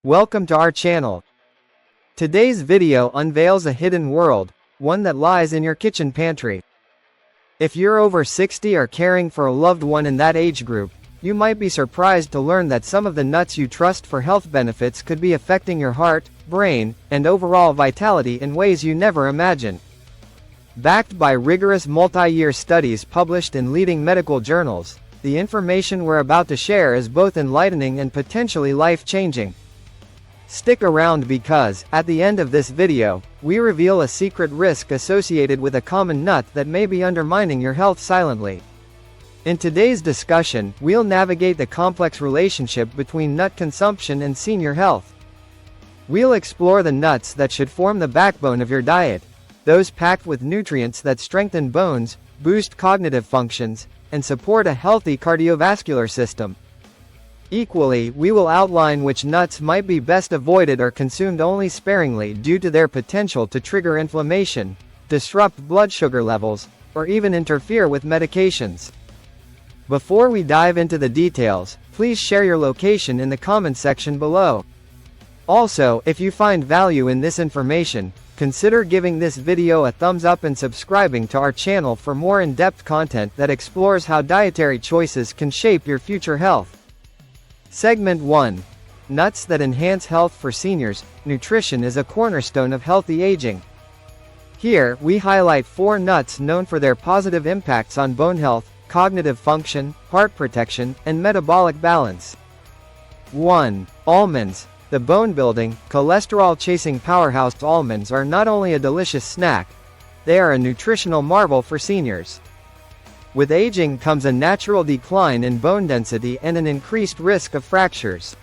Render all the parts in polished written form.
Welcome to our channel. Today's video unveils a hidden world, one that lies in your kitchen pantry. If you're over 60 or caring for a loved one in that age group, you might be surprised to learn that some of the nuts you trust for health benefits could be affecting your heart, brain, and overall vitality in ways you never imagined. Backed by rigorous multi-year studies published in leading medical journals, the information we're about to share is both enlightening and potentially life-changing. Stick around because, at the end of this video, we reveal a secret risk associated with a common nut that may be undermining your health silently. In today's discussion, we'll navigate the complex relationship between nut consumption and senior health. We'll explore the nuts that should form the backbone of your diet, those packed with nutrients that strengthen bones, boost cognitive functions, and support a healthy cardiovascular system. Equally, we will outline which nuts might be best avoided or consumed only sparingly due to their potential to trigger inflammation, disrupt blood sugar levels, or even interfere with medications. Before we dive into the details, please share your location in the comment section below. Also, if you find value in this information, consider giving this video a thumbs up and subscribing to our channel for more in-depth content that explores how dietary choices can shape your future health. Segment 1. Nuts that enhance health for seniors. Nutrition is a cornerstone of healthy aging. Here, we highlight 4 nuts known for their positive impacts on bone health, cognitive function, heart protection, and metabolic balance. 1. Almonds. The bone-building, cholesterol-chasing powerhouse almonds are not only a delicious snack, they are a nutritional marvel for seniors. With aging comes a natural decline in bone density and an increased risk of fractures.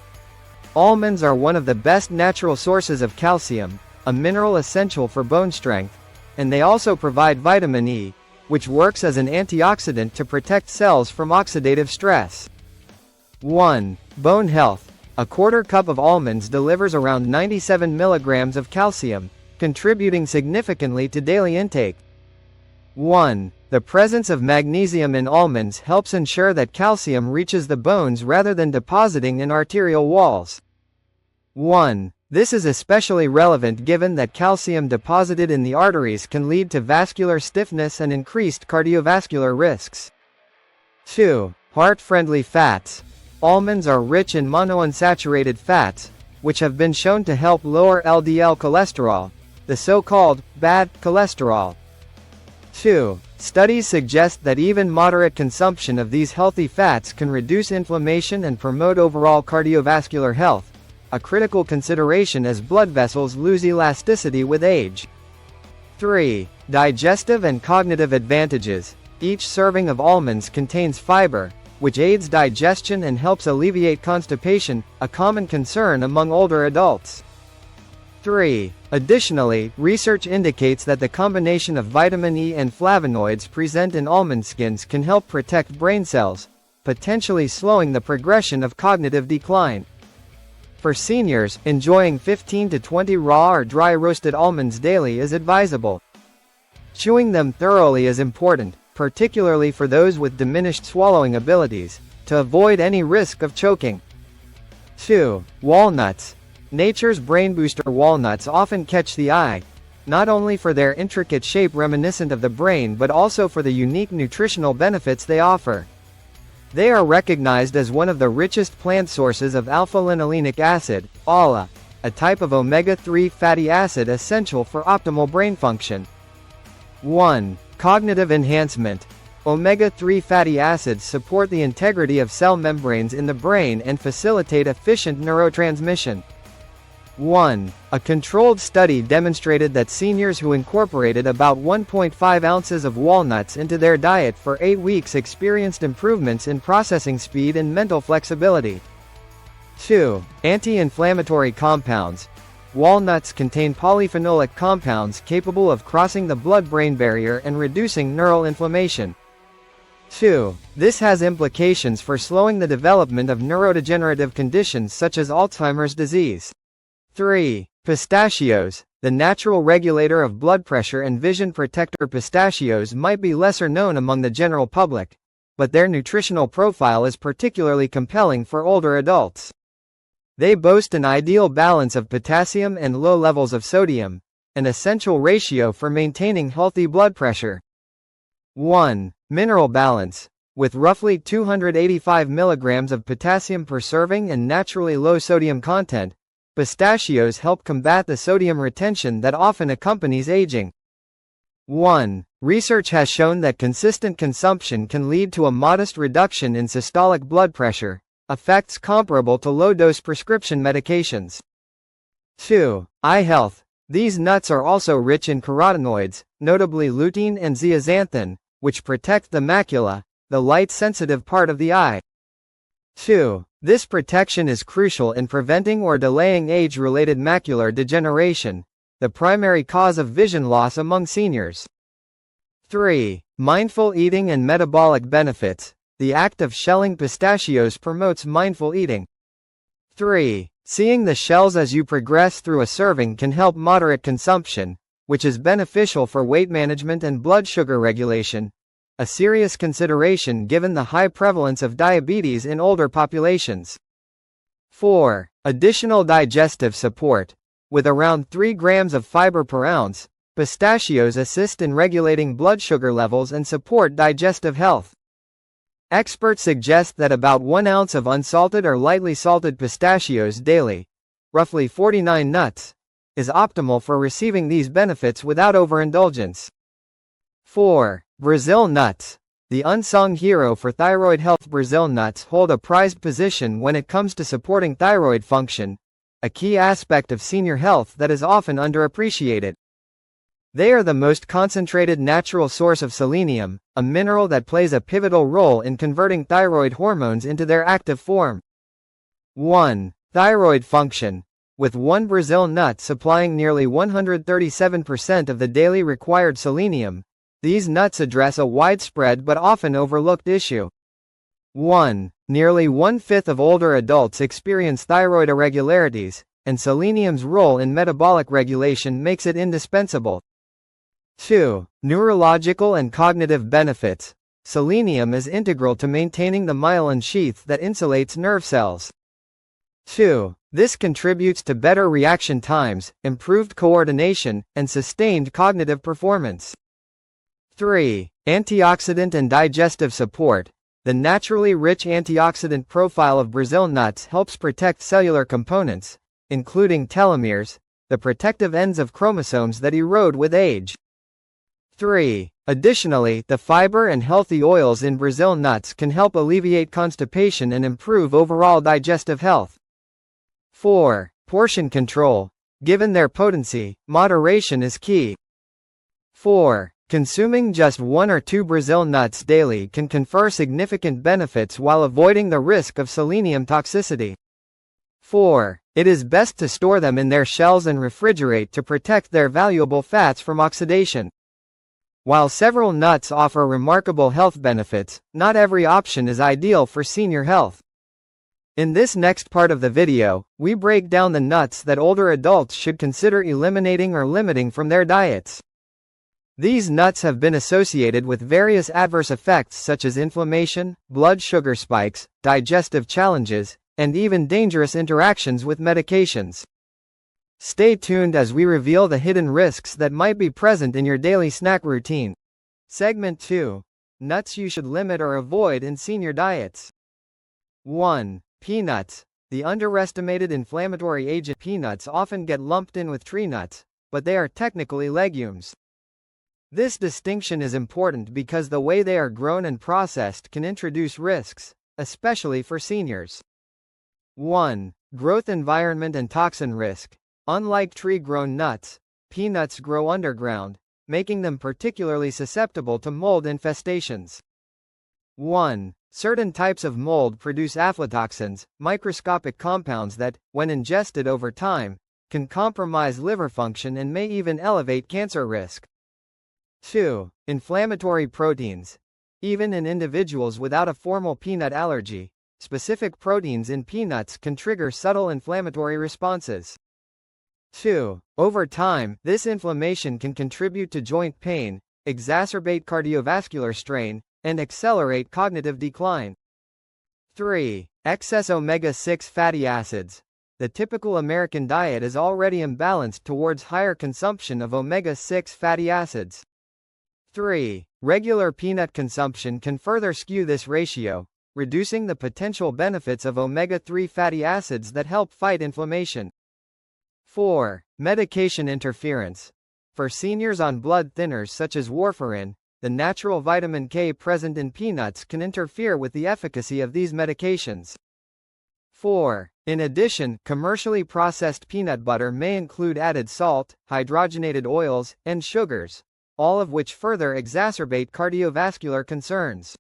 Almonds are one of the best natural sources of calcium, a mineral essential for bone strength, and they also provide vitamin E, which works as an antioxidant to protect cells from oxidative stress. 1. Bone health. A quarter cup of almonds delivers around 97 milligrams of calcium, contributing significantly to daily intake. 1. The presence of magnesium in almonds helps ensure that calcium reaches the bones rather than depositing in arterial walls. 1. This is especially relevant given that calcium deposited in the arteries can lead to vascular stiffness and increased cardiovascular risks. 2. Heart-friendly fats. Almonds are rich in monounsaturated fats, which have been shown to help lower LDL cholesterol, the so-called bad cholesterol. 2. Studies suggest that even moderate consumption of these healthy fats can reduce inflammation and promote overall cardiovascular health, a critical consideration as blood vessels lose elasticity with age. 3. Digestive and cognitive advantages. Each serving of almonds contains fiber, which aids digestion and helps alleviate constipation, a common concern among older adults. 3. Additionally, research indicates that the combination of vitamin E and flavonoids present in almond skins can help protect brain cells, potentially slowing the progression of cognitive decline. For seniors, enjoying 15 to 20 raw or dry roasted almonds daily is advisable. Chewing them thoroughly is important, particularly for those with diminished swallowing abilities, to avoid any risk of choking. 2. Walnuts. Nature's brain booster walnuts often catch the eye, not only for their intricate shape reminiscent of the brain but also for the unique nutritional benefits they offer. They are recognized as one of the richest plant sources of alpha-linolenic acid, ALA, a type of omega-3 fatty acid essential for optimal brain function. 1. Cognitive enhancement. Omega-3 fatty acids support the integrity of cell membranes in the brain and facilitate efficient neurotransmission. 1. A controlled study demonstrated that seniors who incorporated about 1.5 ounces of walnuts into their diet for 8 weeks experienced improvements in processing speed and mental flexibility. 2. Anti-inflammatory compounds. Walnuts contain polyphenolic compounds capable of crossing the blood-brain barrier and reducing neural inflammation. 2. This has implications for slowing the development of neurodegenerative conditions such as Alzheimer's disease. 3. Pistachios. The natural regulator of blood pressure and vision protector. Pistachios might be lesser known among the general public, but their nutritional profile is particularly compelling for older adults. They boast an ideal balance of potassium and low levels of sodium, an essential ratio for maintaining healthy blood pressure. 1. Mineral balance. With roughly 285 milligrams of potassium per serving and naturally low sodium content, pistachios help combat the sodium retention that often accompanies aging. 1. Research has shown that consistent consumption can lead to a modest reduction in systolic blood pressure, effects comparable to low-dose prescription medications. 2. Eye health. These nuts are also rich in carotenoids, notably lutein and zeaxanthin, which protect the macula, the light-sensitive part of the eye. 2. This protection is crucial in preventing or delaying age-related macular degeneration, the primary cause of vision loss among seniors. 3. Mindful eating and metabolic benefits. The act of shelling pistachios promotes mindful eating. 3. Seeing the shells as you progress through a serving can help moderate consumption, which is beneficial for weight management and blood sugar regulation, a serious consideration given the high prevalence of diabetes in older populations. 4. Additional digestive support. With around 3 grams of fiber per ounce, pistachios assist in regulating blood sugar levels and support digestive health. Experts suggest that about 1 ounce of unsalted or lightly salted pistachios daily, roughly 49 nuts, is optimal for receiving these benefits without overindulgence. 4. Brazil nuts. The unsung hero for thyroid health. Brazil nuts hold a prized position when it comes to supporting thyroid function, a key aspect of senior health that is often underappreciated. They are the most concentrated natural source of selenium, a mineral that plays a pivotal role in converting thyroid hormones into their active form. 1. Thyroid function. With one Brazil nut supplying nearly 137% of the daily required selenium, these nuts address a widespread but often overlooked issue. 1. Nearly 1/5 of older adults experience thyroid irregularities, and selenium's role in metabolic regulation makes it indispensable. 2. Neurological and cognitive benefits. Selenium is integral to maintaining the myelin sheath that insulates nerve cells. 2. This contributes to better reaction times, improved coordination, and sustained cognitive performance. 3. Antioxidant and digestive support. The naturally rich antioxidant profile of Brazil nuts helps protect cellular components, including telomeres, the protective ends of chromosomes that erode with age. 3. Additionally, the fiber and healthy oils in Brazil nuts can help alleviate constipation and improve overall digestive health. 4. Portion control. Given their potency, moderation is key. 4. Consuming just 1 or 2 Brazil nuts daily can confer significant benefits while avoiding the risk of selenium toxicity. 4. It is best to store them in their shells and refrigerate to protect their valuable fats from oxidation. While several nuts offer remarkable health benefits, not every option is ideal for senior health. In this next part of the video, we break down the nuts that older adults should consider eliminating or limiting from their diets. These nuts have been associated with various adverse effects such as inflammation, blood sugar spikes, digestive challenges, and even dangerous interactions with medications. Stay tuned as we reveal the hidden risks that might be present in your daily snack routine. Segment 2. Nuts you should limit or avoid in senior diets. 1. Peanuts. The underestimated inflammatory agent peanuts often get lumped in with tree nuts, but they are technically legumes. This distinction is important because the way they are grown and processed can introduce risks, especially for seniors. 1. Growth environment and toxin risk. Unlike tree-grown nuts, peanuts grow underground, making them particularly susceptible to mold infestations. 1. Certain types of mold produce aflatoxins, microscopic compounds that, when ingested over time, can compromise liver function and may even elevate cancer risk. 2. Inflammatory proteins. Even in individuals without a formal peanut allergy, specific proteins in peanuts can trigger subtle inflammatory responses. 2. Over time, this inflammation can contribute to joint pain, exacerbate cardiovascular strain, and accelerate cognitive decline. 3. Excess omega-6 fatty acids. the typical American diet is already imbalanced towards higher consumption of omega-6 fatty acids. 3. Regular peanut consumption can further skew this ratio, reducing the potential benefits of omega-3 fatty acids that help fight inflammation. 4. Medication interference. For seniors on blood thinners such as warfarin, the natural vitamin K present in peanuts can interfere with the efficacy of these medications. 4. In addition, commercially processed peanut butter may include added salt, hydrogenated oils, and sugars, all of which further exacerbate cardiovascular concerns.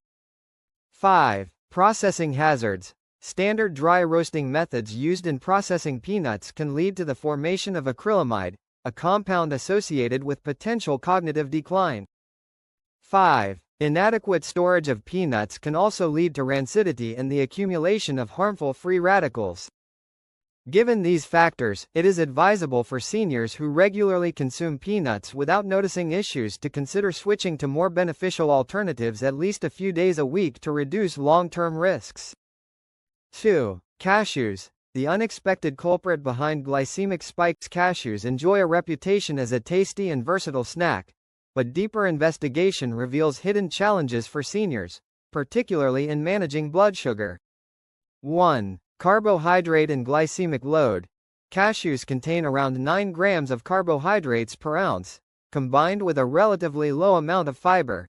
5. Processing hazards. Standard dry roasting methods used in processing peanuts can lead to the formation of acrylamide, a compound associated with potential cognitive decline. 5. Inadequate storage of peanuts can also lead to rancidity and the accumulation of harmful free radicals. Given these factors, it is advisable for seniors who regularly consume peanuts without noticing issues to consider switching to more beneficial alternatives at least a few days a week to reduce long-term risks. 2. Cashews. The unexpected culprit behind glycemic spikes. Cashews enjoy a reputation as a tasty and versatile snack, but deeper investigation reveals hidden challenges for seniors, particularly in managing blood sugar. 1. Carbohydrate and glycemic load. Cashews contain around 9 grams of carbohydrates per ounce, combined with a relatively low amount of fiber.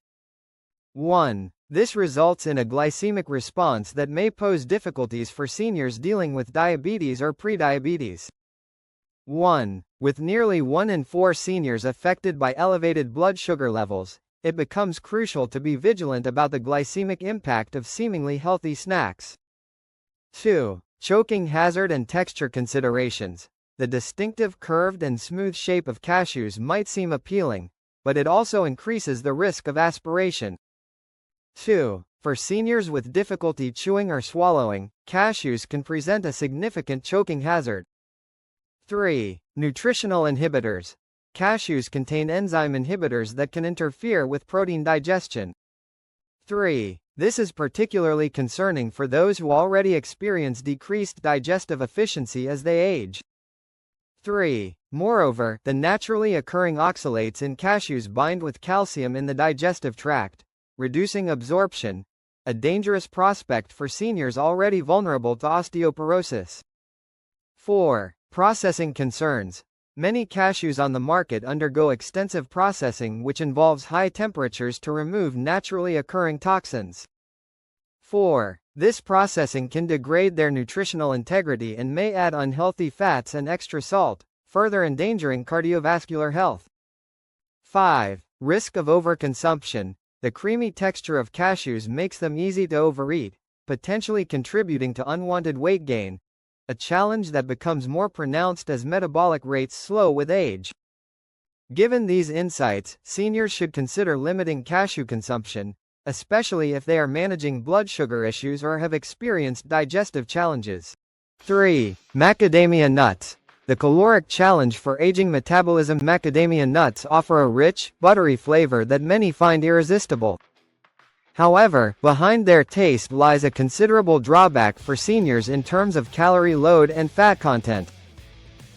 1. This results in a glycemic response that may pose difficulties for seniors dealing with diabetes or prediabetes. 1. With nearly 1 in 4 seniors affected by elevated blood sugar levels, it becomes crucial to be vigilant about the glycemic impact of seemingly healthy snacks. 2. Choking hazard and texture considerations. The distinctive curved and smooth shape of cashews might seem appealing, but it also increases the risk of aspiration. 2. For seniors with difficulty chewing or swallowing, cashews can present a significant choking hazard. 3. Nutritional inhibitors. Cashews contain enzyme inhibitors that can interfere with protein digestion. 3. This is particularly concerning for those who already experience decreased digestive efficiency as they age. 3. Moreover, the naturally occurring oxalates in cashews bind with calcium in the digestive tract, reducing absorption, a dangerous prospect for seniors already vulnerable to osteoporosis. 4. Processing concerns. Many cashews on the market undergo extensive processing which involves high temperatures to remove naturally occurring toxins. 4. This processing can degrade their nutritional integrity and may add unhealthy fats and extra salt, further endangering cardiovascular health. 5. Risk of overconsumption. The creamy texture of cashews makes them easy to overeat, potentially contributing to unwanted weight gain, a challenge that becomes more pronounced as metabolic rates slow with age. Given these insights, seniors should consider limiting cashew consumption, especially if they are managing blood sugar issues or have experienced digestive challenges. 3. Macadamia nuts. The caloric challenge for aging metabolism. Macadamia nuts offer a rich, buttery flavor that many find irresistible. However, behind their taste lies a considerable drawback for seniors in terms of calorie load and fat content.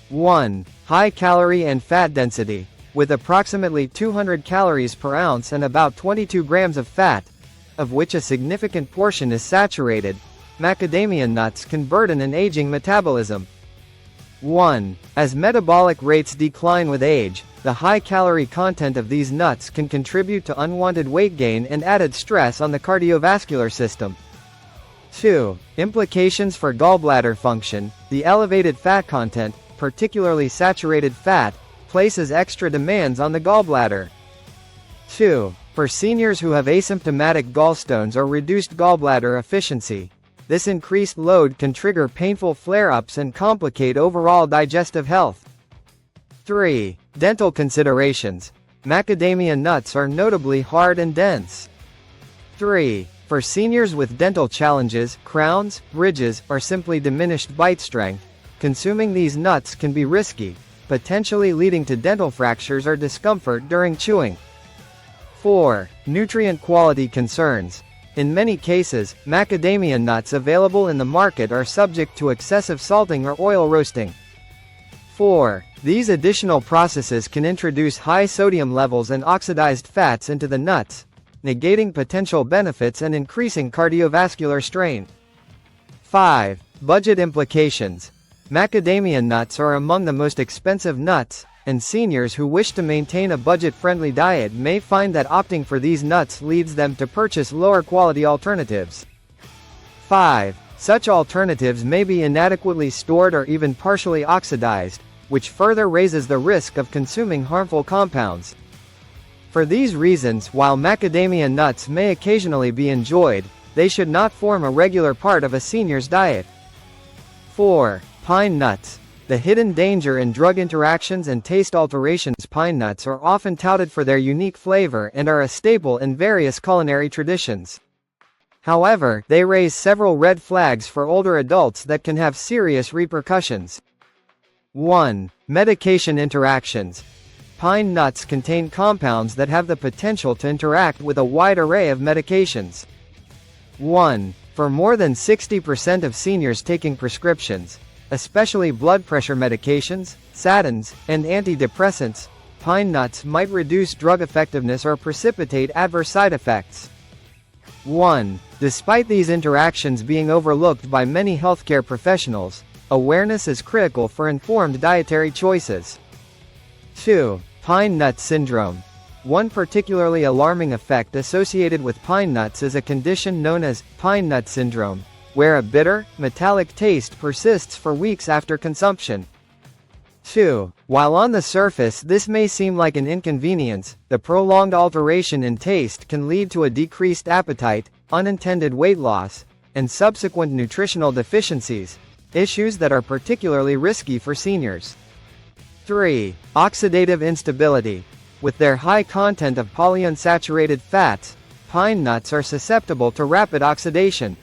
1. High calorie and fat density. With approximately 200 calories per ounce and about 22 grams of fat, of which a significant portion is saturated, macadamia nuts can burden an aging metabolism. 1. As metabolic rates decline with age, the high-calorie content of these nuts can contribute to unwanted weight gain and added stress on the cardiovascular system. 2. Implications for gallbladder function. The elevated fat content, particularly saturated fat, places extra demands on the gallbladder. 2. For seniors who have asymptomatic gallstones or reduced gallbladder efficiency, this increased load can trigger painful flare-ups and complicate overall digestive health. 3. Dental considerations. Macadamia nuts are notably hard and dense. 3. For seniors with dental challenges, crowns, ridges, or simply diminished bite strength, consuming these nuts can be risky, potentially leading to dental fractures or discomfort during chewing. 4. Nutrient quality concerns. In many cases, macadamia nuts available in the market are subject to excessive salting or oil roasting. 4. These additional processes can introduce high sodium levels and oxidized fats into the nuts, negating potential benefits and increasing cardiovascular strain. 5. Budget implications. Macadamia nuts are among the most expensive nuts, and seniors who wish to maintain a budget-friendly diet may find that opting for these nuts leads them to purchase lower-quality alternatives. 5. Such alternatives may be inadequately stored or even partially oxidized, which further raises the risk of consuming harmful compounds. For these reasons, while macadamia nuts may occasionally be enjoyed, they should not form a regular part of a senior's diet. 4. Pine nuts. The hidden danger in drug interactions and taste alterations. Pine nuts are often touted for their unique flavor and are a staple in various culinary traditions. However, they raise several red flags for older adults that can have serious repercussions. 1. Medication interactions. Pine nuts contain compounds that have the potential to interact with a wide array of medications. 1. For more than 60% of seniors taking prescriptions, especially blood pressure medications, statins, and antidepressants, pine nuts might reduce drug effectiveness or precipitate adverse side effects. 1. Despite these interactions being overlooked by many healthcare professionals, awareness is critical for informed dietary choices. 2. Pine nut syndrome. One particularly alarming effect associated with pine nuts is a condition known as pine nut syndrome, where a bitter, metallic taste persists for weeks after consumption. 2. While on the surface this may seem like an inconvenience, the prolonged alteration in taste can lead to a decreased appetite, unintended weight loss, and subsequent nutritional deficiencies, issues that are particularly risky for seniors. 3. Oxidative instability. With their high content of polyunsaturated fats, pine nuts are susceptible to rapid oxidation.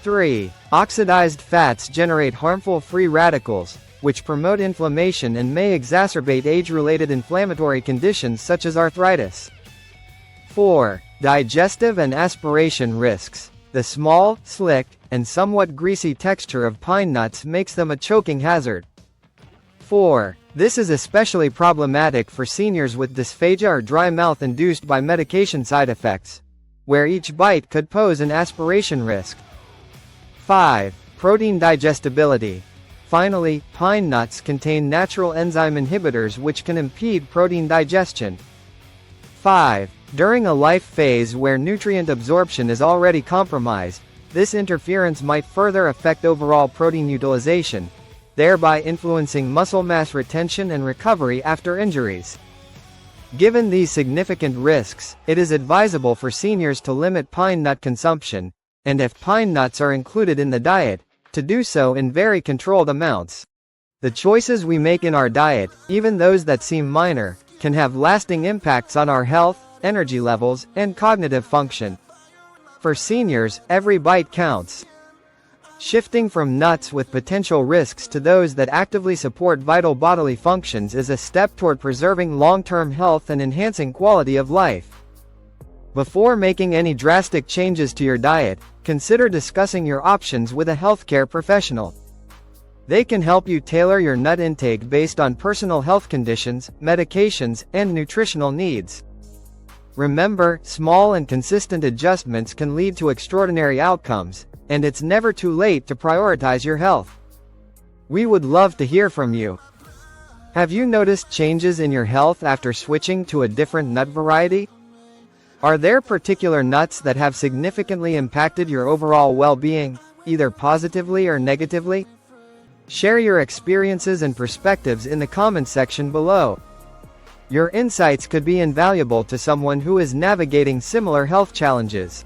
3. Oxidized fats generate harmful free radicals, which promote inflammation and may exacerbate age-related inflammatory conditions such as arthritis. 4. Digestive and aspiration risks. The small, slick, and somewhat greasy texture of pine nuts makes them a choking hazard. 4. This is especially problematic for seniors with dysphagia or dry mouth induced by medication side effects, where each bite could pose an aspiration risk. 5. Protein digestibility. Finally, pine nuts contain natural enzyme inhibitors which can impede protein digestion. 5. During a life phase where nutrient absorption is already compromised, this interference might further affect overall protein utilization, thereby influencing muscle mass retention and recovery after injuries. Given these significant risks, it is advisable for seniors to limit pine nut consumption, and if pine nuts are included in the diet, to do so in very controlled amounts. The choices we make in our diet, even those that seem minor, can have lasting impacts on our health, energy levels, and cognitive function. For seniors, every bite counts. Shifting from nuts with potential risks to those that actively support vital bodily functions is a step toward preserving long-term health and enhancing quality of life. Before making any drastic changes to your diet, consider discussing your options with a healthcare professional. They can help you tailor your nut intake based on personal health conditions, medications, and nutritional needs. Remember, small and consistent adjustments can lead to extraordinary outcomes, and it's never too late to prioritize your health. We would love to hear from you. Have you noticed changes in your health after switching to a different nut variety? Are there particular nuts that have significantly impacted your overall well-being, either positively or negatively? Share your experiences and perspectives in the comments section below. Your insights could be invaluable to someone who is navigating similar health challenges.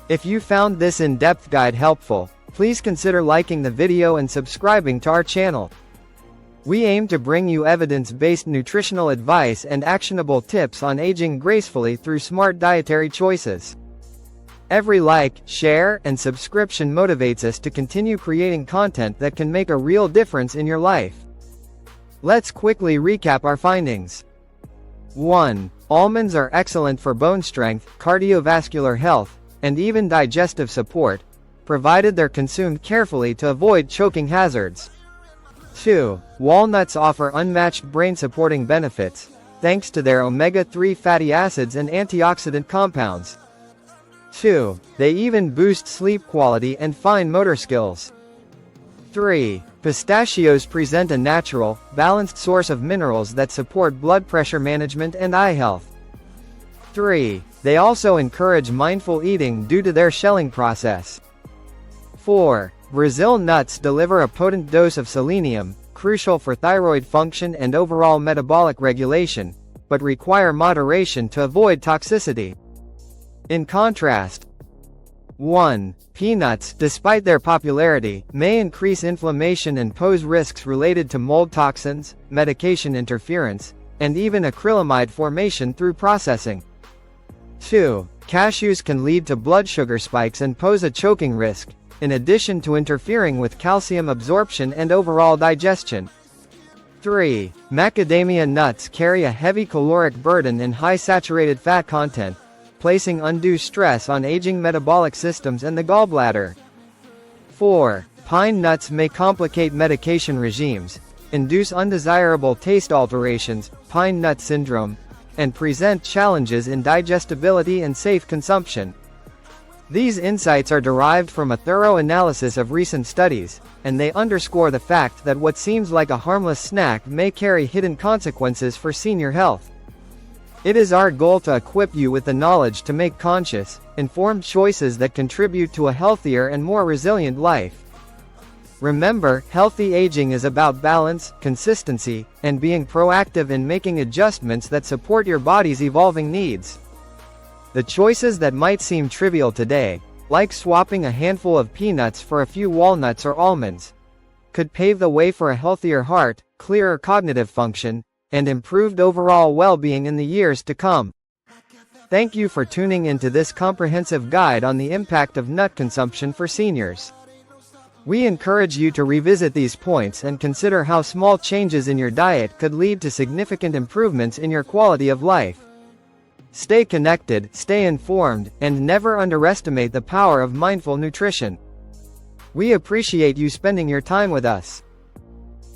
If you found this in-depth guide helpful, please consider liking the video and subscribing to our channel. We aim to bring you evidence-based nutritional advice and actionable tips on aging gracefully through smart dietary choices. Every like, share, and subscription motivates us to continue creating content that can make a real difference in your life. Let's quickly recap our findings. 1. Almonds are excellent for bone strength, cardiovascular health, and even digestive support, provided they're consumed carefully to avoid choking hazards. 2. Walnuts offer unmatched brain-supporting benefits, thanks to their omega-3 fatty acids and antioxidant compounds. 2. They even boost sleep quality and fine motor skills. 3. Pistachios present a natural, balanced source of minerals that support blood pressure management and eye health. 3. They also encourage mindful eating due to their shelling process. 4. Brazil nuts deliver a potent dose of selenium, crucial for thyroid function and overall metabolic regulation, but require moderation to avoid toxicity. In contrast, 1. Peanuts, despite their popularity, may increase inflammation and pose risks related to mold toxins, medication interference, and even acrylamide formation through processing. 2. Cashews can lead to blood sugar spikes and pose a choking risk, in addition to interfering with calcium absorption and overall digestion. 3. Macadamia nuts carry a heavy caloric burden and high saturated fat content, placing undue stress on aging metabolic systems and the gallbladder. 4. Pine nuts may complicate medication regimes, induce undesirable taste alterations, pine nut syndrome, and present challenges in digestibility and safe consumption. These insights are derived from a thorough analysis of recent studies, and they underscore the fact that what seems like a harmless snack may carry hidden consequences for senior health. It is our goal to equip you with the knowledge to make conscious, informed choices that contribute to a healthier and more resilient life. Remember, healthy aging is about balance, consistency, and being proactive in making adjustments that support your body's evolving needs. The choices that might seem trivial today, like swapping a handful of peanuts for a few walnuts or almonds, could pave the way for a healthier heart, clearer cognitive function, and improved overall well-being in the years to come. Thank you for tuning into this comprehensive guide on the impact of nut consumption for seniors. We encourage you to revisit these points and consider how small changes in your diet could lead to significant improvements in your quality of life. Stay connected, stay informed, and never underestimate the power of mindful nutrition. We appreciate you spending your time with us.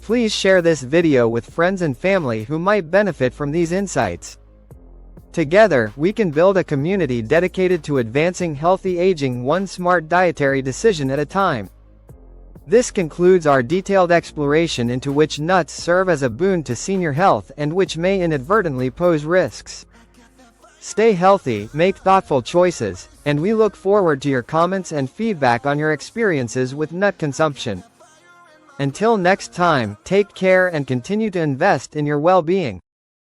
Please share this video with friends and family who might benefit from these insights. Together, we can build a community dedicated to advancing healthy aging one smart dietary decision at a time. This concludes our detailed exploration into which nuts serve as a boon to senior health and which may inadvertently pose risks. Stay healthy, make thoughtful choices, and we look forward to your comments and feedback on your experiences with nut consumption. Until next time, take care and continue to invest in your well-being.